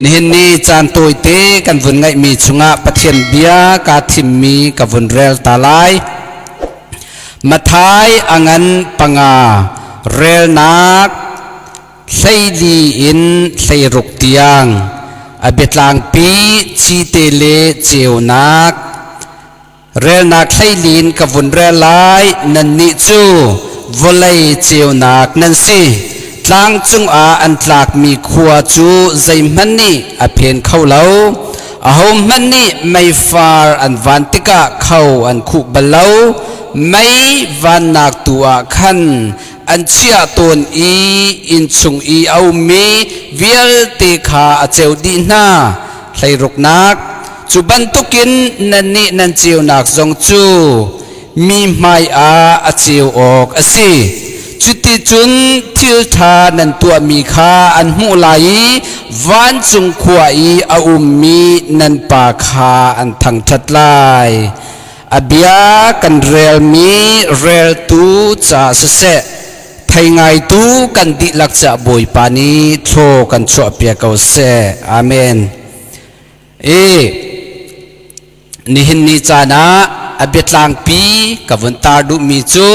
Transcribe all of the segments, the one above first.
นี่นี่จานตัวเตกันวุ่นไงมีชุงะปะเทียนเบียกาทิมมีกับวุ่นเรลตาไลมาทายอังันปังาเรลนักใส่ดีอินใส่รุกเตียงอเบตลางปีชีเตเลเจียวนักเรลนักใส่ลีนกับวุ่นเรลไลนันนิจูวลัยเจียวนักนันสิทางจงอันหลักมีขวาจูใจมันนี่อเพียนเข้าเล่าอาหมันนี่ไม่ฟาร์อันวันติกะเข้าอันคุบเล่าไม่วันนักตัวขันอันเชียตนอีอินชงอีเอามีเวียลเตขาเจ้าดีน่าใส่รุกนักจูบันตุกินนันนี่นันเจียวนักจงจูมีไม่อาเจียวออกสิจุดที่จุนทิลทานันตัวมีค่าอันหูไหลวันจงขวายอามีนันปาคาอันทั้งทัดลายอาเบียกันเรลมีเรลตูจ่าเสะไทยไงตูกันดิลักจะบอยปานีโทกันชอบเปียกเอาเสะอาเมนนี่หินนิจานะอาเบียตลางปีกับวันตาดูมีจู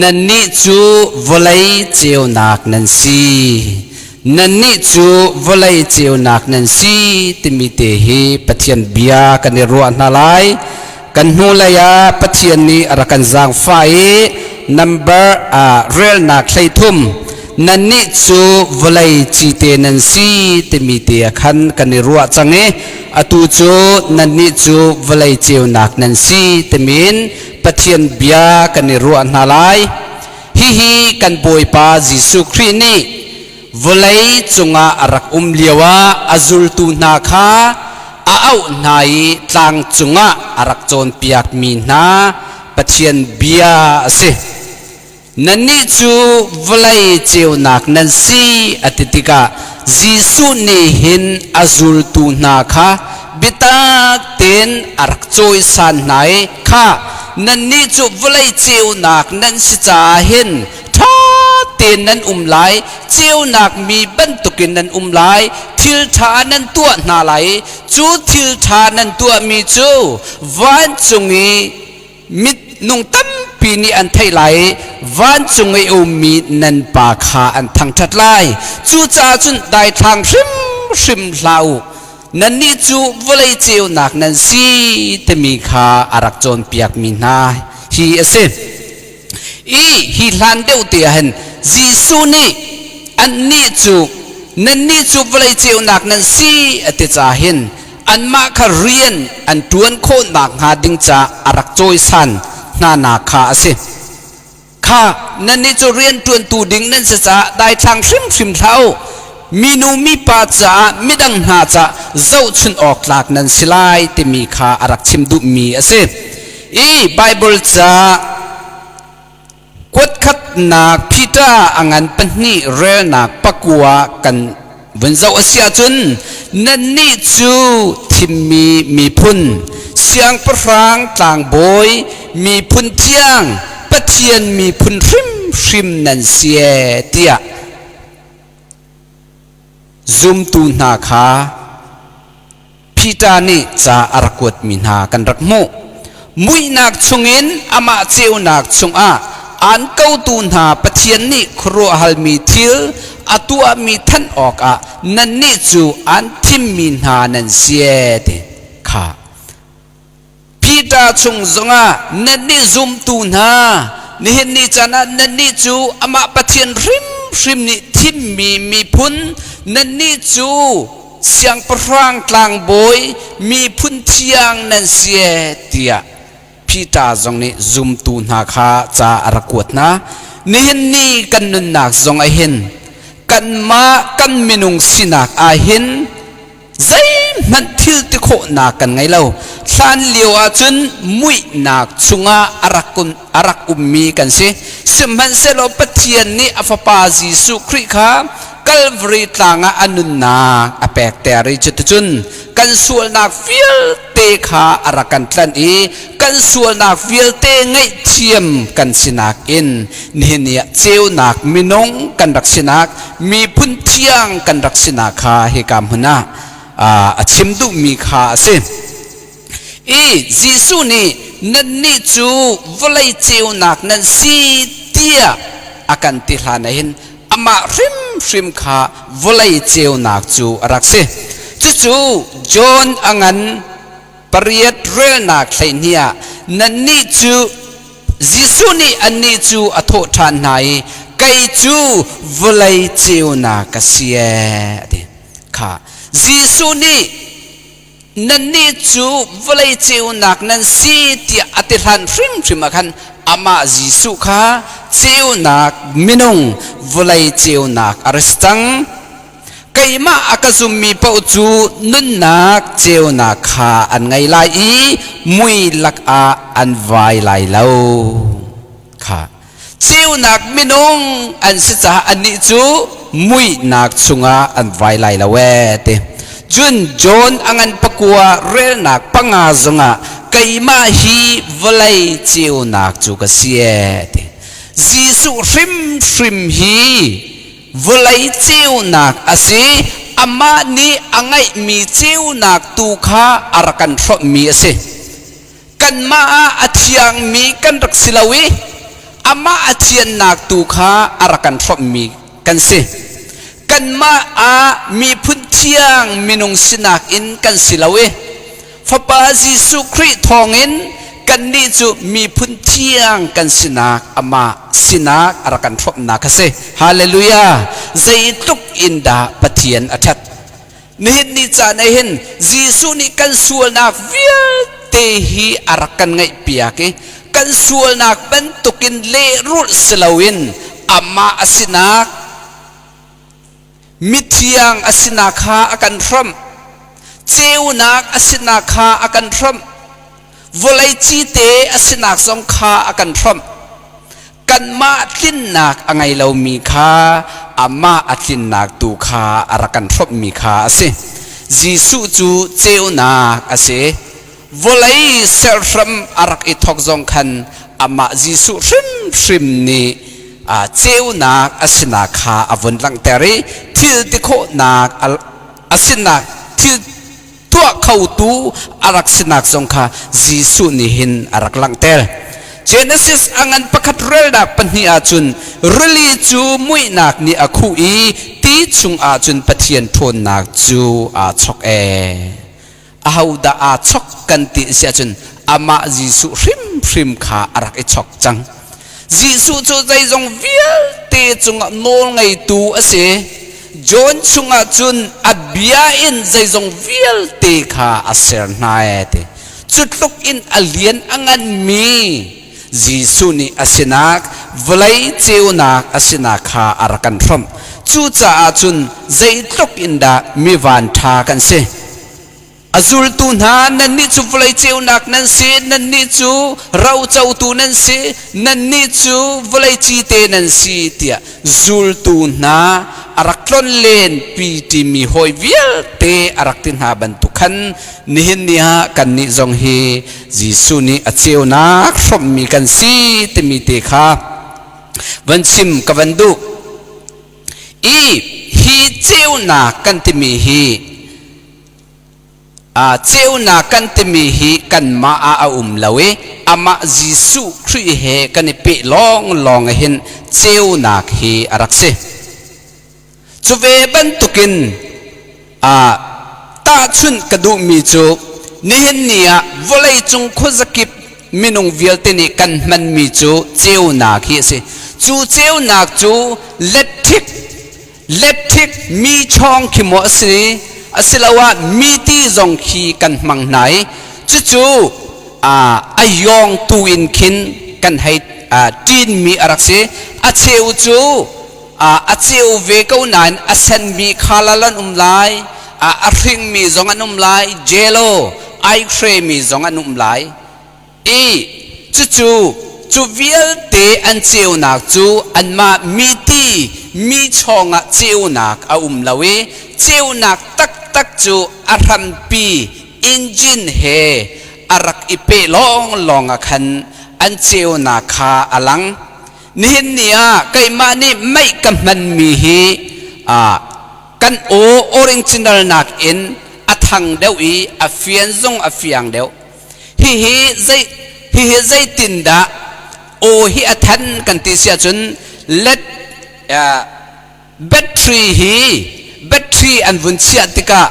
นันนี่จูวลัยเจียวนักนันซีนันนี่จูวลัยเจียวนักนันซีติมิเตหีปะเทียนเบียกันในรัวนาลายกันหูลายาปะเทียนนี้รักันจางไฟนัมเบอร์เรลนักไลทุ่มนันนี่จูวลัยจีเตนันซีติมิเตขันกันในรัวจังเออตูจูนันนี่จูวลัยเจียวนักนันซีติมินปะเทียนเบียกันในรัวนาลายฮิกันบอยปาจิสุครีนี่วลัยจงอารักเลียวะอาจุลตูนาคาเอาไหนตังจงอารักโจนเปียกมีนาปะเทียนเบียสินันนี่จูวลัยเจียวนักนันซีอติติกาจิสุนี่หินอาจุลตูนาคาบิตาเต็นอารักโจยสันไหนข้านันนี่จูวลัยเจียวนักนันสิจาหินท้าเต็นนันไลเจียวนักมีบันตุกินนันไลทิลทานันตัวนาไลจูทิลทานันตัวมีจูวันจงอีมิดนุงตั้มปีนี้อันไทยไหลวันจงอีมีนันปาคาอันทางชัดไลจูจ่าจุนได้ทางริมลาวนันนี่จูวลัยเจียวนักนันซีเตมีคาอารักโจนเปียกมีนาฮีเอเซฮีลันเดียวเตียหันจีซูนี่อันนี้จูนันนี่จูวลัยเจียวนักนันซีอติจาหินอันมาคาเรียนอันตวนโคนักหาดิงจาอารักโจยสันนาคาเซข้านันนี่จูเรียนตวนตูดิงนั่นจะได้ทางริมเท้ามีนูมีปาจามิดังหาจาเจ้าชุนออกหลักนั้นสิไลติมีขาอารักชิมดุมีเอเซไบเบิลจากวดขัดนักพิจาอังันปนีเรนักปักวากันวันเจ้าอาเซียจุนนันนี่จูทิมมีพุนเสียงประฟางต่างบอยมีพุนเทียงปะเทียนมีพุนริมนันเสียเตียซุมตูนาคาพิจานี่จะอารักวดมินากันรักโมมุยนักชงอินอามาเจียวนักชงอันเก้าตูนาปะเทียนนี่ครัวฮัลมีทิลอตัวมีท่านออกนันนี่จูอันทิมมินานันเสียเดค่ะพิจาชงจงนันนี่ซุมตูนานี่เห็นนี่จานะนันนี่จูอามาปะเทียนริมนี่ทิมมีพุนนันนี่จูเสียงประฟางกลางบอยมีพุนเทียงนันเสียเตียพี่ตาจงนี้ซุมตูนาคาจาอารักวดนะนี่เห็นนี่กันนุนนักจงไอเห็นกันมากันมินุงสินักไอเห็นใจมันทิลติโคนักกันไงเล่าสันเลียวอาจุนมุยนักชุงอารักมีกันสิสมันเซโลปะเทียนนี่อฟปาจิสุคริขากัลวรีตางอนุนาอเปกแต่ริจตจุนกันส่วนนักฟิลเตขาอารักันตันกันส่วนนักฟิลเตไงเทียมกันสินักอินนี่เนี่ยเจ้านักมินงกันรักสินักมีพุนเทียงกันรักสินักขาเฮกามหุนา ชิมดุมีขาเสจีสุนี่นั่นนี่จูวลัยเจียวนักนั่นสีเตียอากันติลานะเห็นอามาริมขาวลัยเจียวนักจูรักเสจูจอนอังันปริยัดเรนักใส่เนี่ยนั่นนี่จูจีสุนี่อันนี้จูอโทษทานไหนไกจูวลัยเจียวนักเสียดิค่ะจีสุนี่นั่นนี่จูวลัยเจียวนักนั่นสีที่อติรันริมมาคันอามาจีสุค่ะเจียวนักมินุงวลัยเจียวนักอริสตังไกมาอากาซุมมีปะจูนุนนักเจียวนักค่ะอันไงไลมุยลักอันไวไลเลวค่ะเจียวนักมินุงอันสิจ้าอันนี้จูมุยนักชุงอันไวไลเลวเตจุนจอนอังันปะกัวเรนักปังอาจงะไกมาฮีวลัยเจียวนักจูกเสียเตจีสุริมฮีวลัยเจียวนักอาศัยอามานีอังไงมีเจียวนักตูข้าอารักันรบมีอาศัยกันมาอาเทียงมีกันรักสิลาวิอามาอาเทียนนักตูข้าอารักันรบมีกันสิกันมามีพื้นที่งมินุงสินักอินกันสิลาวิฟะปาจีสุคริทองอินกันนี่จูมีพื้นที่งกันสินักอามาสินักอารักันรบนักเสฮาเลลูยาใจตุกอินดาปะเทียนอัฐนี่เห็นนี่จานเห็นจีสุนี่กันส่วนนักเวียเตหีอารักันไงเปียกกันส่วนนักเป็นตุกินเลรุสลาวินอามาสินักมิเทียงอสินาคาอากันพรมเจียวนักอสินาคาอากันพรมวลัยจีเตอสินักสงคาอากันพรมกันมาตินนักอังไงเรามีคาอามาตินนักตูคาอารักันพรมมีคาอาศัยจีสุจูเจียวนักอาศัยวลัยเซลฟรมอารักอิทอกจงคันอามาจีสุริมนี่เจียวนักอสินาคาอวันลังเตรีทิลติโคนักอสินาทิลตัวเขาตูอารักสินักสงคาจีสุนิหินอารักลังเตรเจเนซิสอังันปะคัดเรลดักปัญญาจุนรลีจูมุยนักนี่อาคูอีตีชุงอาจุนปะเทียนทนนักจูอาชกอาหูดาอาชกกันติเสียจุนอามาจีสุริมขาอารักไอชกจังจีสุจูใจจงเวียเตจงโนไงตูอาเสจนชุงอาจุนอับยาอินใจจงเวียเตขาอาเสรนายเตจุดลุกอินอเลียนอังันมีจีสุนี่อาศินักวลัยเจียวนักอาศินักขาอารักันพรมจูจ่าอาจุนใจลุกอินดามีวันทากันเสอาจุลตูนานั่นนี่จูวลัยเจียวนักนั่นสินั่นนี่จูเราเจ้าตูนั่นสินั่นนี่จูวลัยจีเตนั่นสิเตียจุลตูนาอารักล้นเลนปีติมีหอยเวียเตอารักตินหาบันทุขันนี่เห็นนี่ฮะกันนี่จงเฮจีสุนี่อาเจียวนักพรมมีกันสิติมีเตคาวันซิมกับวันดุอีฮีเจียวนักกันติมีฮีเจ้านักกันเตมีฮีกันมาเลวอามาจีสุครีเฮกันเปลองเห็นเจ้านักฮีอารักเซจูเวบันตุกินตาชุนกระดูมีจูนี่เห็นเนี่ยวลัยจงคุสกิบมินุงเวลเตนิกันมันมีจูเจ้านักฮีเซจูเจ้านักจูเล็ดทิกมีช่องขิมวสีอาศัยว่ามีที่จงขีกันมังไหนจู่อายองตูอินคินกันให้จีนมีอะไรสิอาเชียวจู่อาเชียวเวก้านั้นอาศัยมีขาลันไลอาริงมีจงอันไลเจโลไอเครมีจงอันไลจู่เวลเตอันเชียวนักจู่อันมามีที่มีช่องเชียวนักลาเวเชียวนักตักจูอารัมปีอินจินเฮอารักอิเปลองขันอันเชียวนักขาอลังนี่เนี่ยไกมานี่ไม่กำมันมีฮีกันออริจินัลนักอิน a thang deu i a fian zong a fiang deu hi zai tin da o hi a than kan ti sia chun let battery an vun chia tika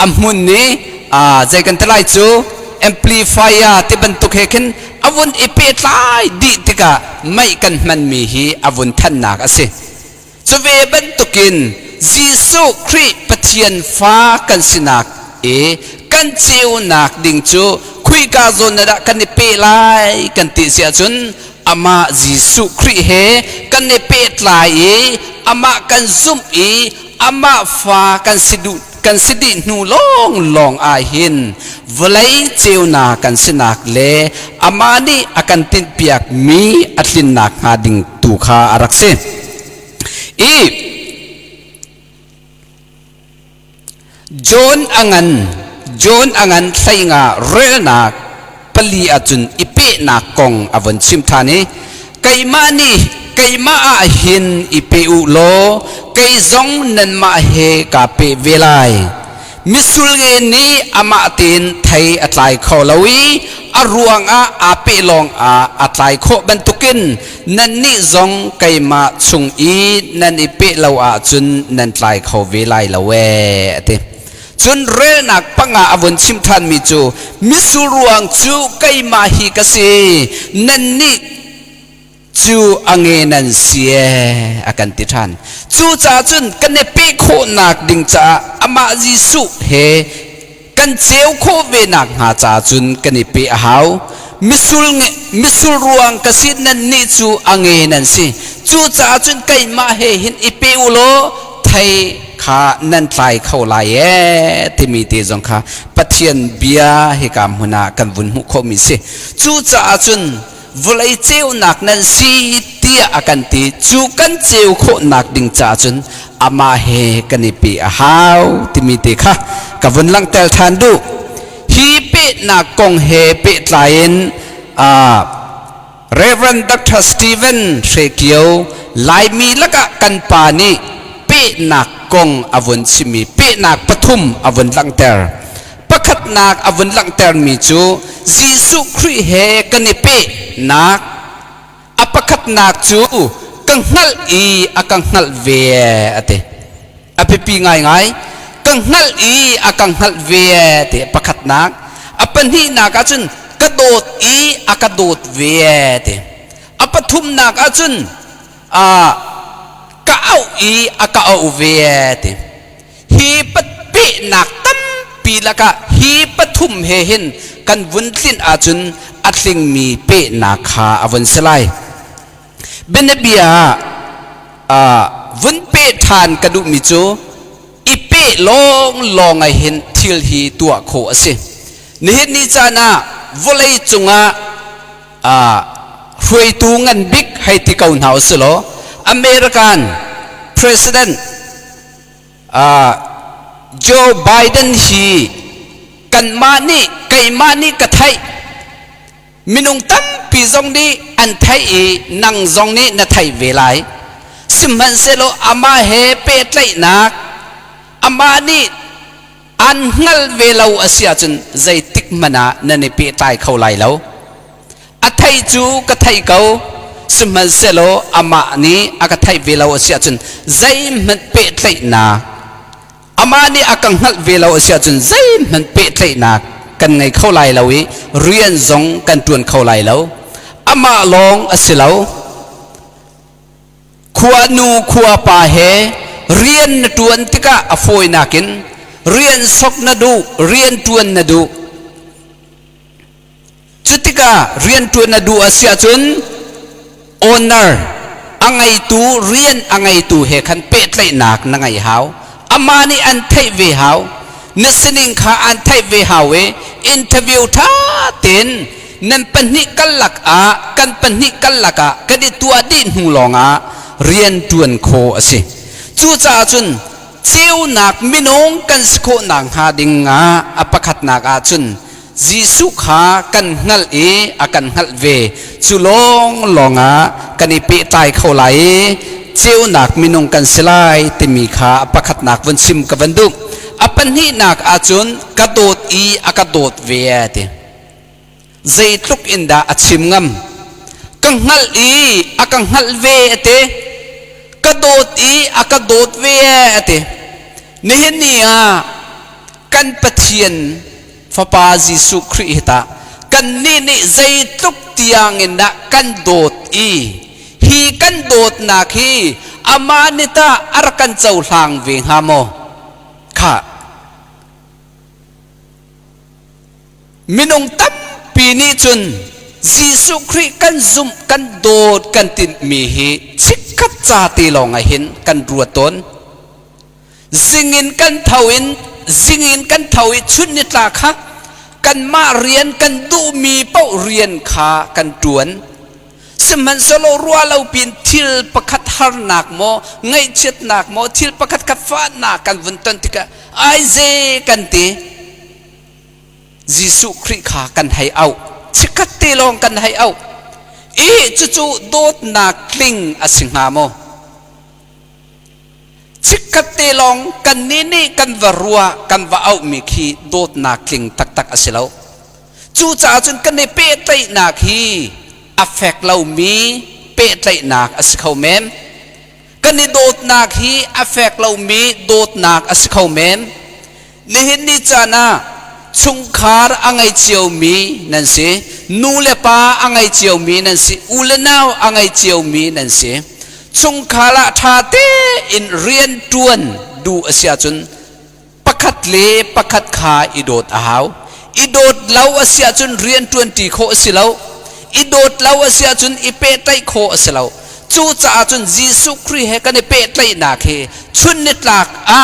amun ni zai kan talai chu amplifier ti ban tuk hekin avun ipe tlai di tika mai kan man mi hi avun than nak ase chu ve ban tukin Jisu Christ pathian fa kan sinak kan cheu nak ding chu khui ka zon na da kan pe lai kan ti sia chun ama Jisu Christ he kan ne pe tlai ama kan zum ama fa kan sidi nu long a hin volai cheu na kan sinak le ama ni akan tin piak mi atlin nak ha ding tu kha arakse John angan sai nga rel na pali achun ipe na kong avon chim thani kaima a hin ipe u lo kai zong nan ma he ka pe velai misul nge ni ama tin thai atlai kholawi aruang a ape long a atlai kho bantukin nan ni zong kaima chung i nan ipe lo a chun nan tlai kho velai lawe ate chun re nak panga avon chim than mi chu misuruang chu kaima hi ka se nan ni chu ange nan sie akan ti than chu cha chun kan ne pe kho nak ding cha ama Jisu he kan cheu kho ve nak ha cha chun kan ne pe hau misul ruang ka si nan ni chu ange nan si chu cha chun kaima he hin ipe ulo thai kha nan tlai khau lai ti mi te jong kha pathian bia he kam huna kan vun hu kho mi se chu cha chun volai cheu nak nan si tia akan ti chu kan cheu kho nak ding cha chun ama he kan ni pi a hau ti mi te kha ka vun lang tel than du hi pe na kong he pe tlain Reverend Dr. Stephen Shekio lai mi laka kan pa ni pe nak kong avun simi pe nak pathum avun lang ter pakhat nak avun lang ter mi chu Jisu Christ he kani pe nak apakhat nak chu kanghal i akanghal ve ate apipi ngai kanghal i akanghal ve te pakhat nak apanhi nak achun kadot i akadot ve te apathum nak achun kaau i akaau ve te hi pat pe nak tam pi laka hi pathum he hin kan vun tlin achun atling mi pe na kha avon selai benebia vun pe than kadu mi chu ipe long ai hin thil hi tua kho ase ni hin ni chana volei chunga hroi tu ngan big hai ti kaun house lo American President Joe Biden hi kan mani kai mani ka thai minung tam pi zong ni an thai nang zong ni na thai ve lai simhan selo ama he pe tlai nak ama ni an ngal ve lo asia chun zai tik mana na ne pe tai khau lai lo a thai chu ka thai kau simhan selo ama ni aka thai ve lo asia chun zai man pe tlai na ama ni akang hal ve lo asia chun zai man pe tlai na kan ngai khau lai lo wi rian zong kan tuan khau lai lo ama long asilo khua nu khua pa he rian na tuan tika afoi nakin rian sok na du rian tuan na du chutika rian tuan na du asia chun honor angai tu rian angai tu he khan pe tlai nak na ngai hau amani an thai ve hau nisening kha an thai ve hau we interview tha tin nan panni kallak a kan panni kallaka kadi tua din hulonga rian tuan kho ase chu cha chun cheu nak minong kan skho nang ha dinga apakhat nak a chun Jisu kha kan ngal akan ngal ve chulong longa kani pe tai kho lai cheu nak minong kan selai timi kha apakhat nak von sim ka vandu apan hi nak achun kadot i akadot ve te zaitluk inda achim ngam kanghal i akanghal ve te kadot i akadot ve te nihnia kan pathian fapa Jesu Christa kan ni zaitluk tiang inda kan dot i hi kan dot na khi amanita arakan chau hlang ve hamo kha minung tap pini chun Jesu Christ kan zum kan dot kan tin mi hi chikkat cha ti long a hin kan ruaton zingin kan thawi chun ni tla kha kan ma rian kan du mi pau rian kha kan tuan seman solo rualau pin thil pakhat har nak mo ngai chet nak mo thil pakhat kat fa nak kan vunton tika ai ze kan ti Jesu Christ kha kan hai au chikat te long kan hai au i chu dot nak kling asingha mo chikat te long kan ni kan varua kan va au mi khi dot nak kling tak asilau chu cha chun kan ne pe tai nak hi affect lau mi pe tai nak asikhau mem kan ni dot nak hi affect lau mi dot nak asikhau mem ni hin ni chana chungkhar angai chiau mi nan se nule pa angai chiau mi nan se ulenau angai chiau mi nan se chungkhala tha te in rian tuan du asia chun pakhat le pakhat kha idot ahau idot lau asia chun rian tuan ti kho asilau idot lau asia chun ipe tai kho asilau chu cha chun Jesu Christ he kan pe tai na khe chun nit lak a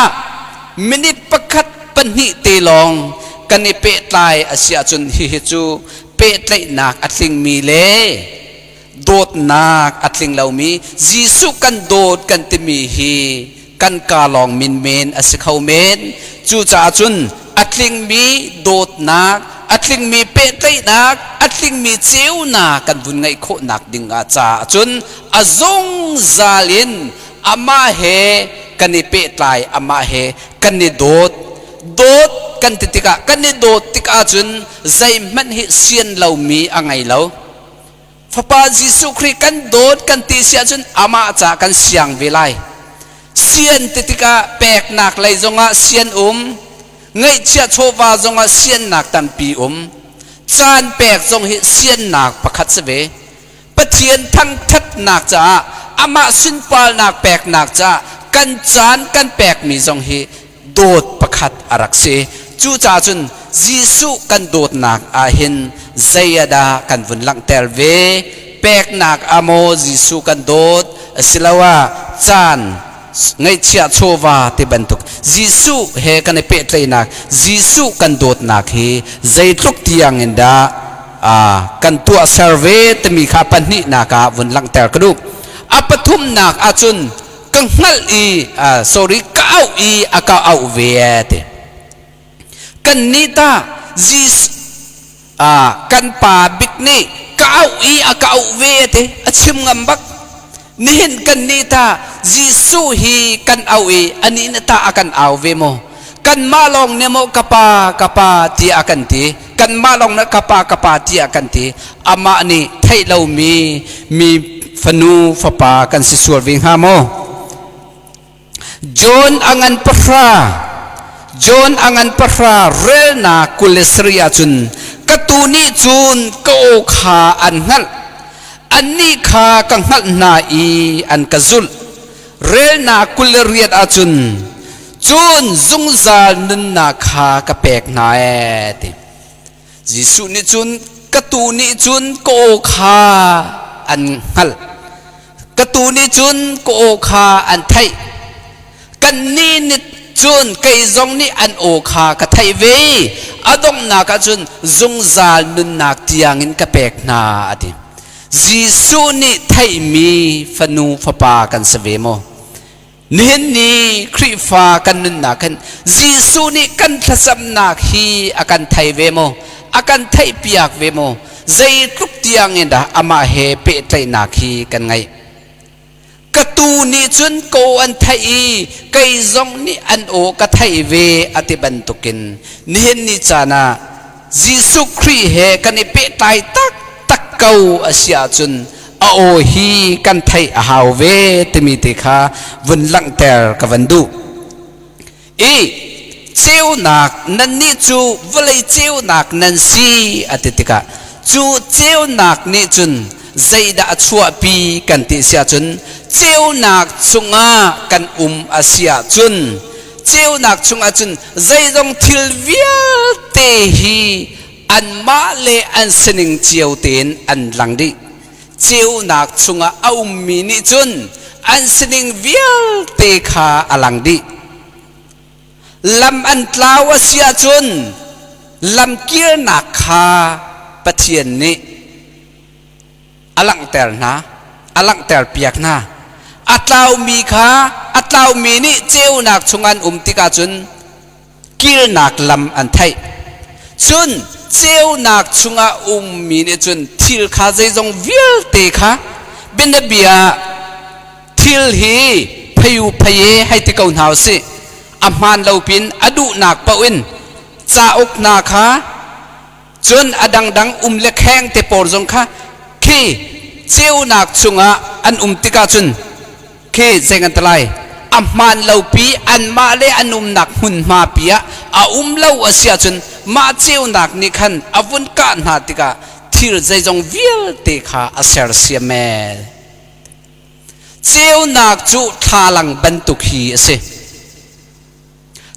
minute pakhat panhi te long kan ni pe tlai asia chun hi chu pe tlai nak atling mi le dot nak atling lau mi Jesu kan dot kan ti mi hi kan ka long min men asikhau men chu cha chun atling mi dot nak atling mi pe tlai nak atling mi cheu na kan bun ngai kho nak ding a cha chun azong zalin ama he kan ni pe tlai ama he kan ni dot kan titika kan ni dot tika chun zai man hi sian lau mi angai lau Papa Jesu Christ kan dot kan ti sia chun ama cha kan siang velai sian titika pek nak lai zonga sian ngai chia chowa zonga sian nak tan pi chan pek zong hi sian nak pakhat se ve pathian thang that nak cha ama sin pal nak pek nak cha kan chan kan pek mi zong hi dot pakhat arak se chu cha chun Jesu kan dot nak a hin zayada kan vun lang tel ve pek nak amo Jesu kan dot silawa chan ngai chia chowa te bantuk Jesu he kan pe tlai nak Jesu kan dot nak hi zaitluk tiang inda kan tua survey te mi kha panni naka vun lang tel kadu apathum nak achun kanghal i sorry kau i aka au ve te kan nita Jesu kan pa bik ni kau i aka au ve te achim ngambak nihin kan nita Jesu hi kan au i ani nata akan au ve mo kan malong nemo kapa ti akan ti kan malong na kapa ti akan ti ama ni thai lau mi fanu fapa kan si surving ha mo John angan pahra rel na kulesria chun katuni chun ko kha an ngal ani kha ka ngal na i an kazul rel na kuleriat achun chun zungzal nun na kha ka pek na te Jesu ni chun katuni chun ko kha an ngal katuni chun ko kha an thai kan ni chun kai zong ni an o kha ka thai ve adong na ka chun zungzal nun nak tiangin ka pek na ati Jesu ni thai mi fanu fapa kan save mo nihin ni krifa kan nun na kan Jesu ni kan thasam nak hi akan thai ve mo akan thai piak ve mo zai tuk tiangin da ama he pe tai nak hi kan ngai กตูนี่จุนโกอันไทยไกจงนี่อันโอกะไทยเวอติบันตุกินนี่เห็นนี่จานะยิสุครีเฮกันนี่เปตายตักตักเกาอาเซียจุนโอฮีกันไทยหาวเวติมิติขาวันลังเตอร์กับวันดูเจ้านักนั่นนี่จูวลัยเจ้านักนั่นสีอติติกาจูเจ้านักนี่จุนใจด่าชัวปีกันติเสียจุนเจ้านักจุงอากันอาเซียจุนเจ้านักจุงอาจุนใจจงทิลเวียเตฮีอันมาเลอันสนิงเจียวเต็นอันหลังดิเจ้านักจุงอาเอามีนิจุนอันสนิงเวียเตขาอลังดิลำอันตลาวเสียจุนลำเกียร์นักขาปะเทียนนี้อลังเตอร์นะอลังเตอร์เปียกนะอัตลาวมีขาอัตลาวมีนี่เจ้านักชงอันติกาจุนกีร์นักลำอันไทยจุนเจ้านักชงอัมีนี่จุนทิลขาใจจงวิลเตขาบินเบียทิลฮีพยุพเยให้ติกาวหาวสิอามันเลาปินอดุนักปะวินจ่าอกนักขาจนอดังเล็กแห้งเตปอร์จงขาคีเจ้านักชงอันติกาจุนคีเจงันตไลอามันเลาปีอันมาเลอันนักหุ่นมาปียเลาอาเซียจุนมาเจ้านักนิคันอวุนกันหาติกาทิลใจจงวิลเตขาอาเซอร์เซียเมเจ้านักจูทาลังบรรทุกฮีเส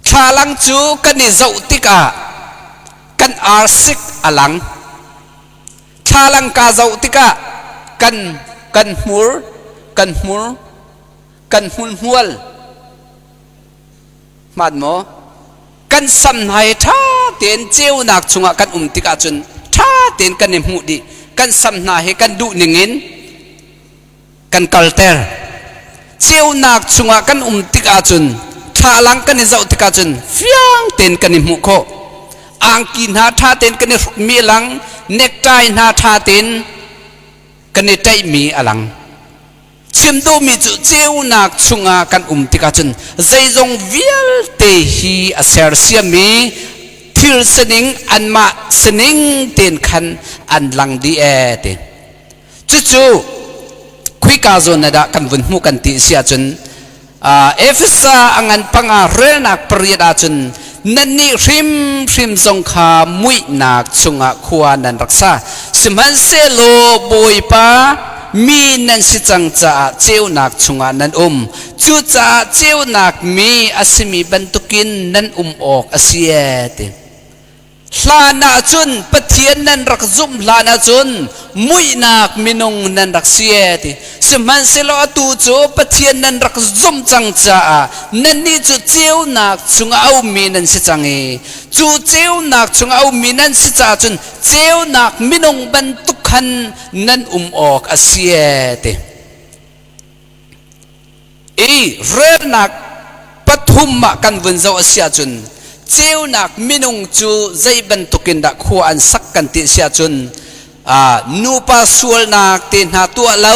ทาลังจูกันนิเจ้าติกากันอาร์ซิกอลังทาลังกาเจ้าติกากันมูลหัวมาดโมกันสัมให้ท่าเตียนเจ้านักชงกันติกาจุนท่าเตียนกันนิมุดีกันสัมนาให้กันดูหนึ่งอินกันกัลเตอร์เจ้านักชงกันติกาจุนทาลังกันเจ้าติกาจุนเฟียงเตียนกันนิมุโคอังกินหาท่าเตียนกันนิมีหลังเนกไตหาท่าเตียนกันนิใจมีอลังชิมดูมีจุเจ้านักชงกันติกาจุนใจจงวิลเตฮีอาเซอร์เซียมีทิลสนิงอันมาสนิงเตียนขันอันหลังดีเตียนจู่คุยกาโซนดากันวุ่นหูกันติเสียจุนเอฟซาอังันปังอาเรนักปริยดาจุนนั่นนี่ริมสงขามุยนักชงขวานันรักษาสมันเซโลบอยปามีนันสิจังจ่าเจ้านักชงนันจูจ่าเจ้านักมีอาศิมีบรรทุกินนันออกอาเซียติลานาจุนปะเทียนนันรักซุมลานาจุนมุยนักมินงนันรักเสียติสมันเซโลตูจูปะเทียนนันรักซุมจังจ่านันนี่จูเจ้านักชงเอามีนันสิจังจูเจ้านักชงเอามีนันสิจ่าจุนเจ้านักมินงบรรทุขันนันออกอาเซียติเรนักปฐุมมากันวันเจ้าอาเซียจุนเจ้านักมินงจูใจบรรทุกินดักขวานสักกันติเสียจุนนูปาสวลนักเตนหาตัวเล่า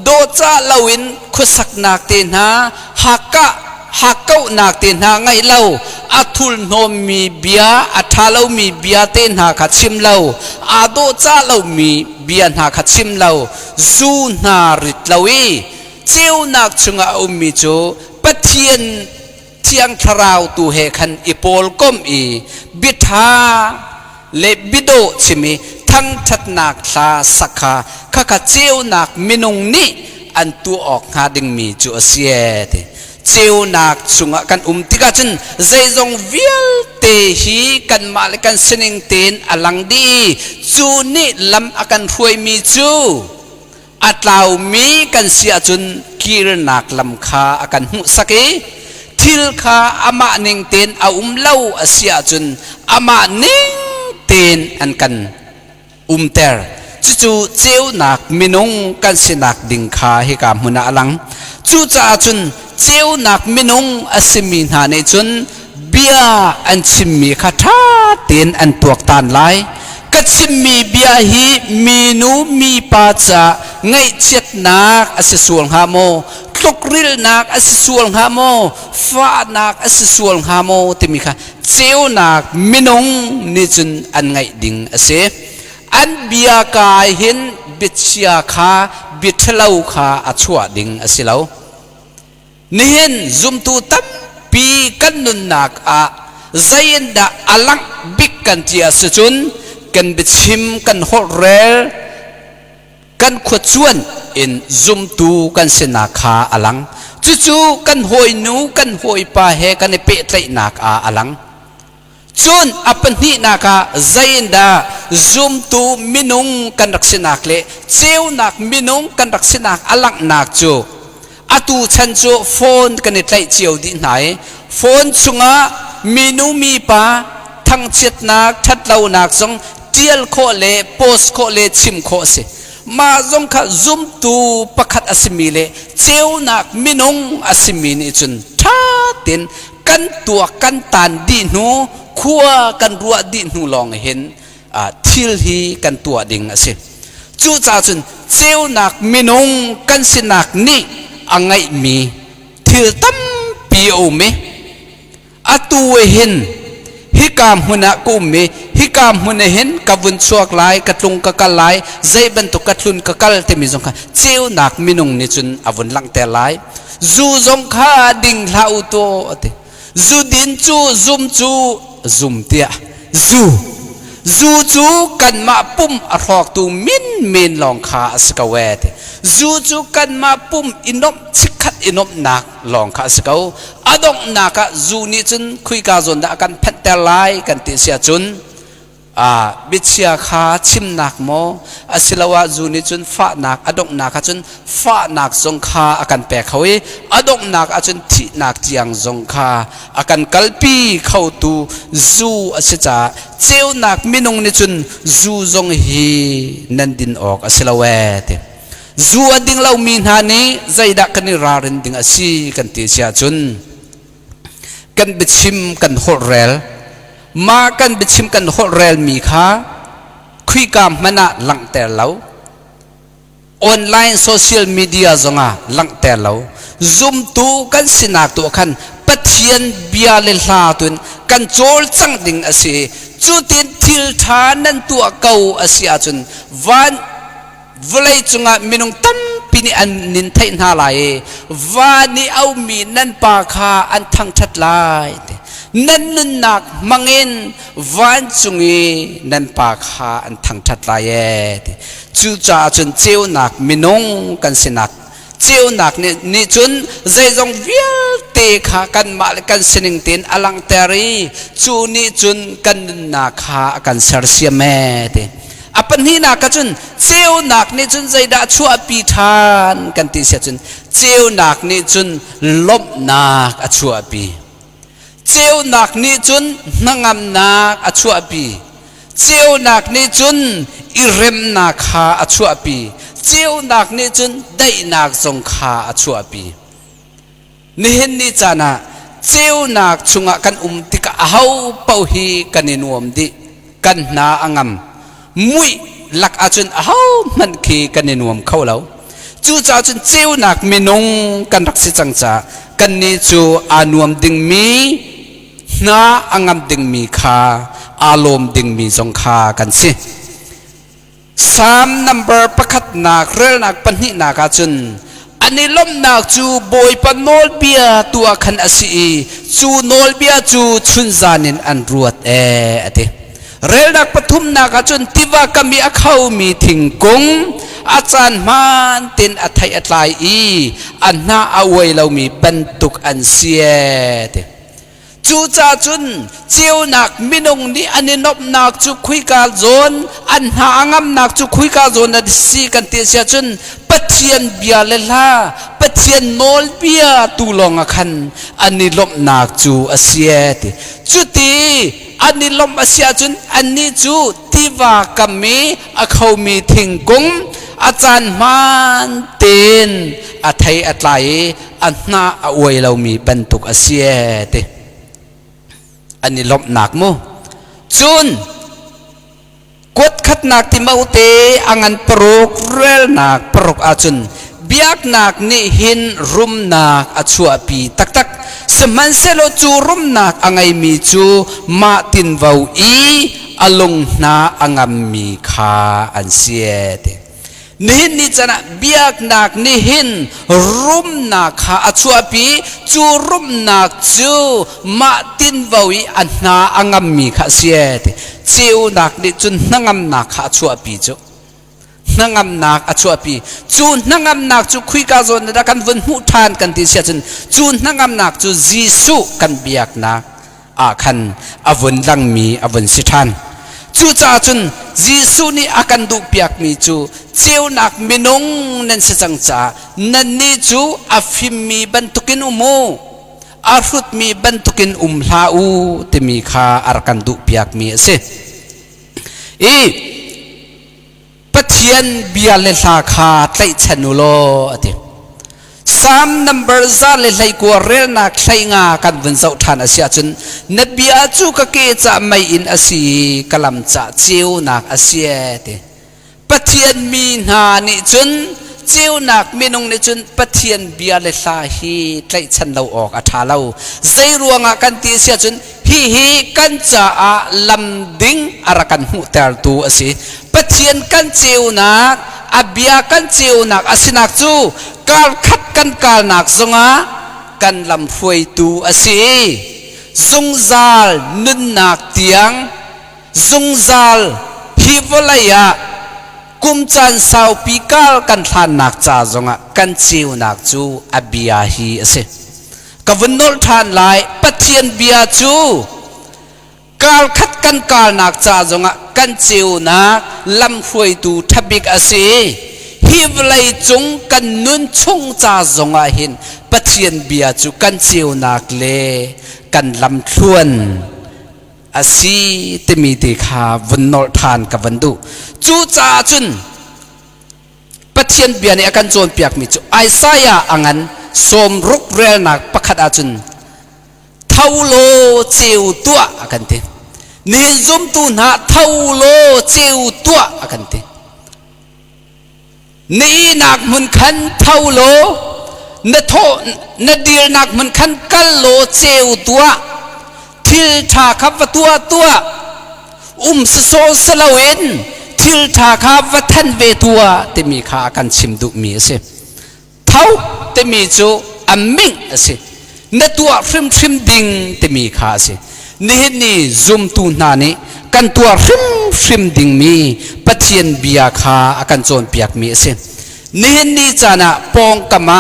โดจ่าเล่าวินคุสักนักเตนหาฮักเก้านักเตนหาไงเล่าอัทุลโนมีเบียอัทาเล่ามีเบียเตนหาขัดชิมเล่าโดจ่าเล่ามีเบียหาขัดชิมเล่าจูนาริตเล่าเจ้านักชงอามีจูปะเทียนเทียงทราวตูเฮคันอีโปลก้มบิดาเลบิโดชิมีทั้งทัดนักลาสักขาข้าเจ้านักมินงนี้อันตัวออกหาดึงมีจูเสียเตเจ้านักชงกันติกาจุนใจจงวิลเตฮีกันมาเลกันสนิงเตนอลังดีจูนี่ลำอากันรวยมีจูอัตลาวมีกันเสียจุนกีรนักลำคาอากันหุสักทิลคาอามาหนิงเตนเล่าอาเสียจุนอามาหนิงเตนอันกันเตอร์จู่เจ้านักมินงกันสินักดิ่งคาให้กามุนาอลังจู่จ่าจุนเจ้านักมินงอาศิมินาในจุนเบียอันชิมมีคาถาเตนอันตัวตานไลกัชิมมีเบียฮีมีนูมีปาจาไงเจ็ดนักอาศิสวงฮาโม ตกริลนักอสิสวลหาโมฟ้านักอสิสวลหาโมติมิค่ะเจ้านักมินงนิจุนอันไงดิ่งอเสอันเบียกายเห็นบิดเชียขาบิดเทลาขาอัชวดิ่งอสิเลานี่เห็นจุมตูตัมปีกันนุนนักอาใจดาอลังบิกกันที่อสิจุนกันบิดชิมกันฮอเรลกันขวดชวนอินซุมตูกันเสนาคาอลังจู่ๆกันหอยนูกันหอยปาเฮกันเปะไตนักอาอลังจนอปันนี่นักใจดาซุมตูมินุงกันรักษนักเละเจ้านักมินุงกันรักษนักอลังนักจูอตูฉันจูโฟนกันไตเจียวดินไหนโฟนชุงะมินุมีปาทั้งเจ็ดนักทัดเหล่านักจงเจียลโคเลโพสโคเลชิมโคเสมาจงข้าซุมตูประคัดอสิมีเลเจ้านักมินงอสิมีนี่จุนท่าเต็นกันตัวกันตันดีนูขัวกันรัวดีนูลองเห็นทิลฮีกันตัวดิ่งอสิจู่จ้าจุนเจ้านักมินงกันสินักนี่อังไงมีทิลตั้มปีโอเมอตัวเห็นฮิกามหุนะกุมมีฮิกามหุนะเห็นกับวุนชวกลายกัดลุงกักลายใจบรรทุกกัดลุนกักลเตมิจงค่ะเจ้านักมินุงนี่จุนอวุนลังแต่ลายจูจงข้าดิ่งลาอุโตจูดินจูจุมจูจุมเตียจูกันมาปุ่มอรอกตูมินลองข้าสกาวเตจูกันมาปุ่มอินอมชิคัดอินอมนักลองข้าสกาวอดงนักจูนี่จุนคุยกาจนดากันพันแต่ลายกันติเสียจุนบิดเชียขาชิมนักโมอสิลาวาจูนี่จุนฟ้านักอดงนักจุนฟ้านักจงขาอากันแปะเขาอดงนักจุนที่นักจียงจงขาอากันกัลปีเข้าตูจูอสิจ่าเจ้านักมินงนี่จุนจูจงฮีนันดินออกอสิลาวเตจูอันดิ่งเรามีนานี้ใจดักกันนี่รารินดิ่งอสิกันติเสียจุนกันบิดชิมกันโฮเรลมากันบิดชิมกันโฮเรลมีค่าคุยกามมันหลังแต่เราออนไลน์โซเชียลมีเดียจงหลังแต่เราซุมตูกันสินักตัวขันปัจเจียนเบียเลลาตุนกันโจลจังดิ่งอสิจุดที่ทิลทานันตัวเก่าอสิอาจุนวันวลัยจงมินงตั้มปีนี้อันนินไทยนาลายวานี่เอามีนันปาคาอันทั้งชัดลายนั่นนุนนักมังเงินวันจุงีนันปาคาอันทั้งชัดลายจู่จ้าจนเจ้านักมินงกันสินักเจ้านักนี่จนใจจงเวียเตะขากันมากันสินิงเต็นอลังเตรีจูนี่จนกันนักขากันเสียเสียแม่เตอปันนี้นักจุนเจ้านักนี่จุนใจด่าชั่วปีทานกันติเสียจุนเจ้านักนี่จุนลบนักอชั่วปีเจ้านักนี่จุนนังามนักอชั่วปีเจ้านักนี่จุนอิเรมนักขาอชั่วปีเจ้านักนี่จุนได้นักสงขาอชั่วปีนี่เห็นนี่จานะเจ้านักชุงกันติกะเฮาเป่าฮีกันนินวมดิกันนาอังมมุยหลักอาจุนเฮามันขี้กันนินวมเข้าแล้วจู่จ้าจุนเจ้านักมินงกันรักษาจังจ้ากันนี่จูอานวมดิ่งมีนาอังมดิ่งมีขาอารมณ์ดิ่งมีจงขากันสิ3 number ประคัดนักเรลนักปัญหินักอาจุนอันนี้ล้มนักจูบอยปนอลเบียตัวขันอสีจูนอลเบียจูชุนจานินอันรวดเอติเรลนักปฐุมนักจุนที่ว่าก็มีอเขามีถิงกงอาจารย์มันตินอัฐยอัตไลอันน่าเอาไว้เรามีบรรทุกอันเสียเตจูจ่าจุนเจียวนักมินงนี้อันนี้นบนักจุคุยกาโจนอันหางามนักจุคุยกาโจนนัดสีกันเตียจุนปัจเจียนเบียเลล่าปัจเจียนโนลเบียตูลองขันอันนี้ลบนักจูอาเซียเตจุตีอันนี้ลมอาเซียจุนอันนี้จูที่ว่ากัมมีอเขามีถิงกงอาจารย์มันเต็นอัฐยอัตไลอันน่าเอาไว้เรามีบรรทุกอาเซียเตอันนี้ลบหนักมั้งจุนกดขัดหนักที่มาอุเตอังันปรุกเรลหนักปรุกอาจุน biak nak ni hin rum nak achua pi tak tak seman selo chu rum nak angai mi chu ma tin vau i alung na angam mi kha an siete nihin ni chana biak nak nihin rum nak kha achua pi chu rum nak chu ma tin vau i an na angam mi kha siete chiu nak ni chun nangam nak kha achua pi chu nangam nak achua pi chu nangam nak chu khui ka zon da kan vun hu than kan ti sia chun chu nangam nak chu jisu kan biak nak a khan avun lang mi avun si than chu cha chun jisu ni akan du piak mi chu cheu nak minung nen se chang cha nan ni chu afim mi ban tukin umu arhut mi ban tukin hlau te mi kha arkan du piak mi se e pathian bia le hla kha tlai chanulo ati sam number za le hlai ko rel na thlai nga kan vun zau than asia chun nabia chu ka ke cha mai in asi kalam cha cheu nak asia te pathian mi na ni chun cheu nak minung ni chun pathian bia le hla hi tlai chan lo ok atha lo zai ruanga kan ti sia chun hi kan cha a lam ding arakan hu ter tu asi pathian kan cheu nak abia kan cheu nak asinak chu kal khat kan kal nak zonga kan lam phuai tu asi zungzal nun nak tiang zungzal hi volaya kum chan sau pikal kan than nak cha zonga kan cheu nak chu abia hi ase kavunol than lai pathian bia chu kal khat kan kal nak cha zonga kan cheu nak lam phuai tu thabik ase hivlai chung kan nun chung cha zonga hin pathian bia chu kan cheu nak le kan lam thluan asi temi te kha vunol than ka vandu chu cha chun pathian bia ni akan chon piak mi chu aisaya angan som ruk rel nak pakhat a chun thaulo cheu tua akan te ni zum tu na thaulo cheu tua akan te ni nak mun khan thaulo na tho na dir nak mun khan kallo cheu tua thil tha khap tua tua so salawen thil tha kha va than ve tua te mi kha kan chim du mi se thau te mi chu aming ase na tua phrim phrim ding te mi kha se ni ni zum tu na ni kan tua phrim phrim ding mi pathian bia kha akan chon piak mi se ni ni chana pong kama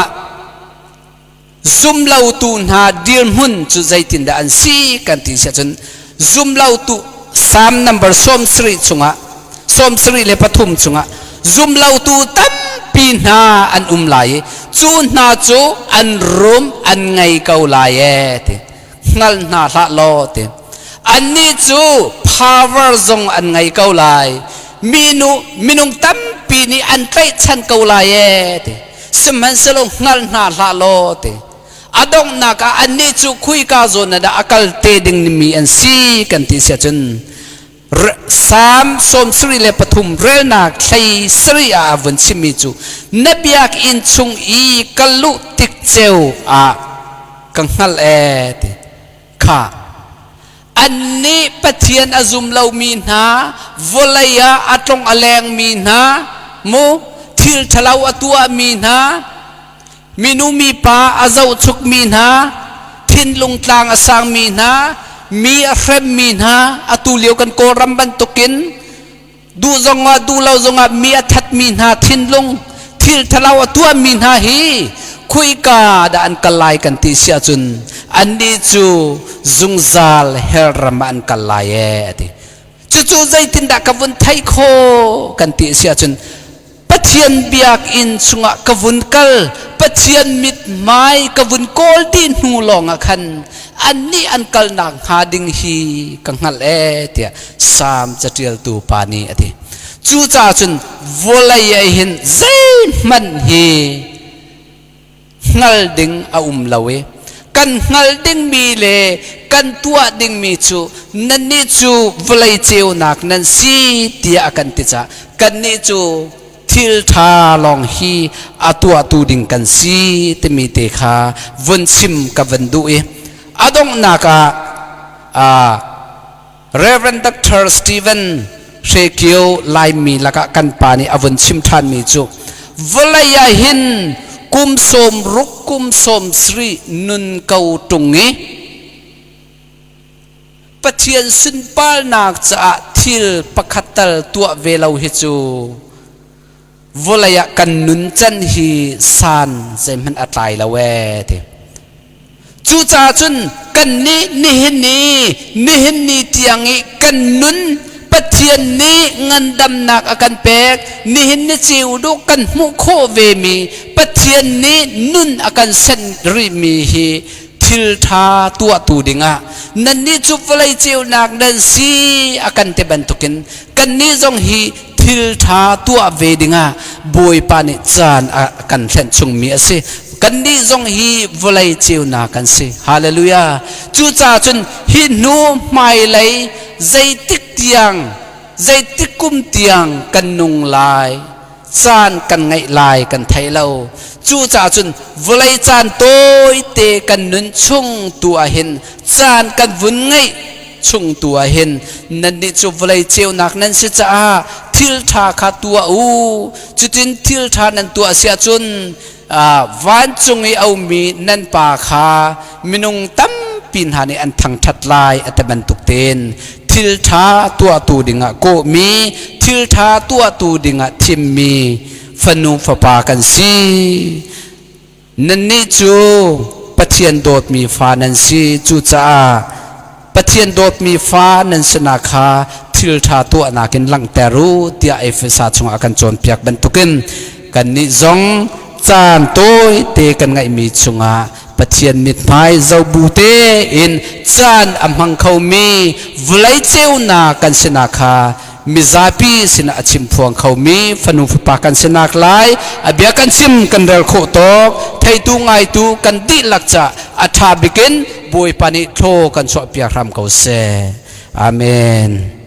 zum lau tu na dir mun chu zaitin da an si kan ti sa chun zum lau tu sam number som sri chunga som sri le pathum chunga zum lau tu tam pi na an lai chu na chu an rum an ngai kau lai te ngal na la lo te an ni chu power zong an ngai kau lai minung tam pi ni an tlai chan kau lai te seman selo ngal na la lo te adong na ka an ni chu khui ka zo na da akal te ding ni mi an si kan ti sia chun sam som sri le pathum rel nak thlai sri a vun chimi chu nabiak in chung i kalu tik cheu a kanghal e te kha anni pathian azum lo mi na volaya atlong aleng mi na mo thil thalau atua mi na minu mi pa azau chuk mi na thin lung tlang asang mi na mi afrem mi na atulio kan ko ramban tukin du zonga du lau zonga mi athat mi na thin lung thil thalau atua mi na hi khui ka da an kalai kan ti sia chun an ni chu zungzal her ram an kalai e ati chu zaitin da kavun thai kho kan ti sia chun pathian biak in chunga kavun kal pathian mit mai kavun kol tin hu longa khan anni an kal nak hading hi kanghal e tia sam chatil tu pani ati chu cha chun volai hin zain man hi ngal ding a lawe kan ngal ding mi le kan tua ding mi chu nan ni chu volai cheu nak nan si tia kan ti cha kan ni chu ทิลทาลองฮีอตัวตูดิงกันซีเตมีเตคาวันชิมกับวันดูเออดงนักReverend Dr. Stephen Shekio lai mi laka kan pani avun chim than mi chu volaya hin kum som ruk kum som sri nun kau tungi pathian sin pal nak cha thil pakhatal tua velau hi chu volaya kan nun chan hi san zeman atlai lawe the chu cha chun kan ni hin ni tiangi kan nun pathian ni ngandam nak akan pek ni hin ni chiu do kan mu kho ve mi pathian ni nun akan sen ri mi hi thil tha tua tu dinga nan ni chu volai chiu nak dan si akan te bantukin kan ni jong hi thil tha tua ve dinga boi pa ni chan akan thlen chung mi ase kan ni zong hi volai chiu na kan si hallelujah chu cha chun hi nu mai lai zai tik tiang zai tik kum tiang kan nung lai chan kan ngai lai kan thai lo chu cha chun volai chan toi te kan nun chung tu a hin chan kan vun ngai chung tu a hin nan ni chu volai chiu nak nan si cha thil tha kha tua u chutin thil tha nan tua sia chun van chungi au mi nan pa kha minung tam pin hani an thang that lai ataban tukten thil tha tua tu dinga ko mi thil tha tua tu dinga thim mi fanu fa pa kan si nan ni chu pathian dot mi fa nan si chu cha pathian dot mi fa nan sena kha thil tha tu anakin lang teru tia efesa chung akan chon piak ban tukin kan ni zong chan tôi te kan ngai mi chunga pathian mit mai zau bu te in chan amhang khau mi vulai cheu na kan sena kha mizapi sina achim phuang khau mi fanu pa kan senak lai abia kan sim kan rel kho tok thai tu ngai tu kan di lakcha atha bikin boi pani tho kan so pia ram kau se amen